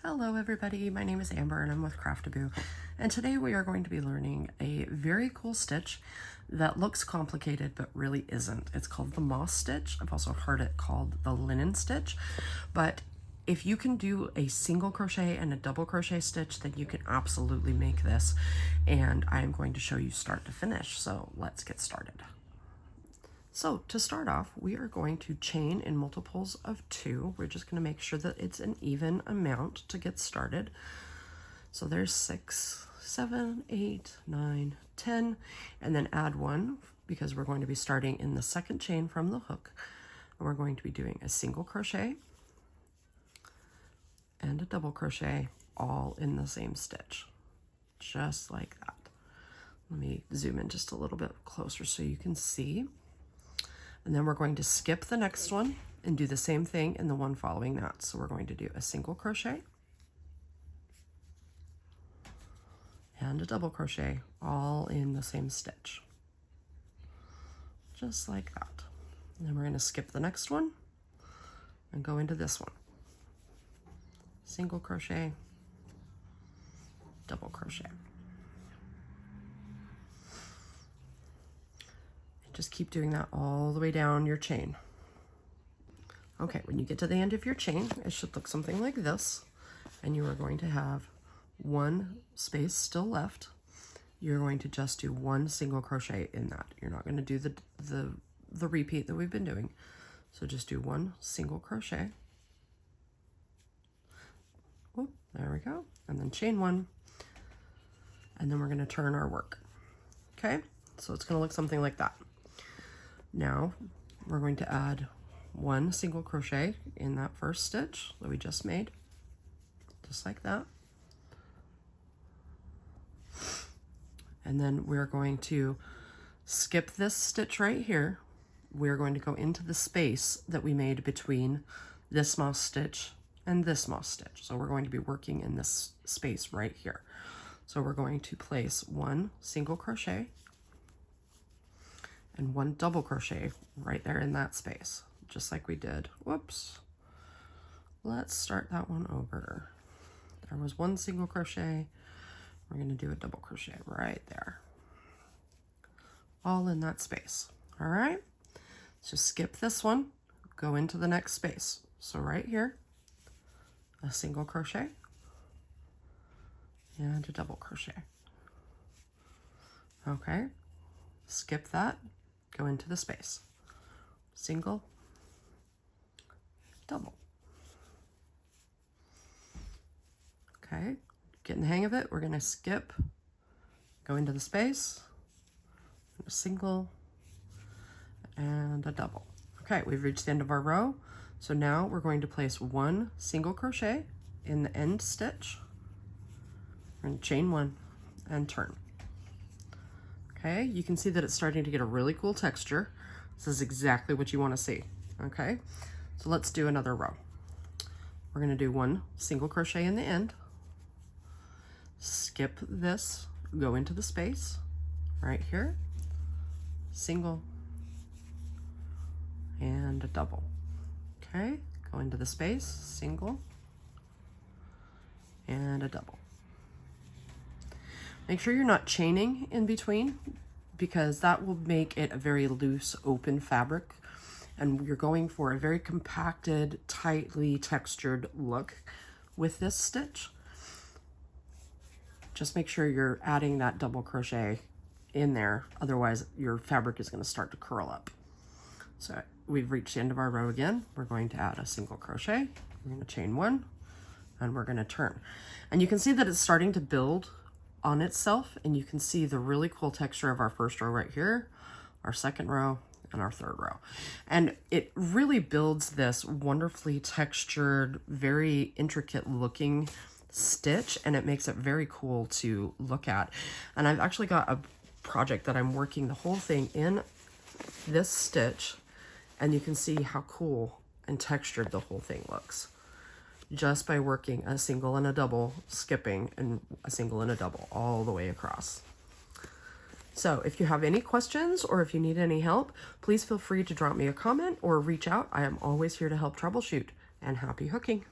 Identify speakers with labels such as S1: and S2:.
S1: Hello everybody, my name is Amber and I'm with Craftaboo, and today we are going to be learning a very cool stitch that looks complicated but really isn't. It's called the moss stitch. I've also heard it called the linen stitch, but if you can do a single crochet and a double crochet stitch, then you can absolutely make this, and I'm going to show you start to finish. So let's get started. So to start off, we are going to chain in multiples of 2. We're just going to make sure that it's an even amount to get started. So there's 6, 7, 8, 9, 10, and then add 1 because we're going to be starting in the second chain from the hook. And we're going to be doing a single crochet and a double crochet all in the same stitch, just like that. Let me zoom in just a little bit closer so you can see. And then we're going to skip the next one and do the same thing in the one following that. So we're going to do a single crochet and a double crochet all in the same stitch, just like that. And then we're going to skip the next one and go into this one. Single crochet, double crochet. Just keep doing that all the way down your chain. Okay, when you get to the end of your chain, it should look something like this, and you are going to have one space still left. You're going to just do one single crochet in that. You're not going to do the repeat that we've been doing. So just do one single crochet. Whoop, there we go. And then chain 1, and then we're going to turn our work. Okay, so it's going to look something like that. Now we're going to add one single crochet in that first stitch that we just made, just like that. And then we're going to skip this stitch right here. We're going to go into the space that we made between this moss stitch and this moss stitch. So we're going to be working in this space right here. So we're going to place one single crochet and one double crochet right there in that space, just like we did. Whoops. Let's start that one over. There was one single crochet. We're going to do a double crochet right there, all in that space. All right, so skip this one, go into the next space. So right here, a single crochet and a double crochet. Okay, skip that, go into the space, single, double. Okay, getting the hang of it. We're going to skip, go into the space, a single, and a double. Okay, we've reached the end of our row. So now we're going to place one single crochet in the end stitch. We're going to chain 1 and turn. Okay, you can see that it's starting to get a really cool texture. This is exactly what you want to see. Okay, so let's do another row. We're going to do one single crochet in the end, skip this, go into the space right here, single and a double. Okay, go into the space, single and a double. Make sure you're not chaining in between, because that will make it a very loose, open fabric. And you're going for a very compacted, tightly textured look with this stitch. Just make sure you're adding that double crochet in there. Otherwise, your fabric is going to start to curl up. So we've reached the end of our row again. We're going to add a single crochet. We're going to chain 1, and we're going to turn. And you can see that it's starting to build on itself, and you can see the really cool texture of our first row right here, our second row, and our third row. And it really builds this wonderfully textured, very intricate looking stitch, and it makes it very cool to look at. And I've actually got a project that I'm working the whole thing in this stitch, and you can see how cool and textured the whole thing looks, just by working a single and a double, skipping, and a single and a double all the way across. So if you have any questions or if you need any help, please feel free to drop me a comment or reach out. I am always here to help troubleshoot, and happy hooking.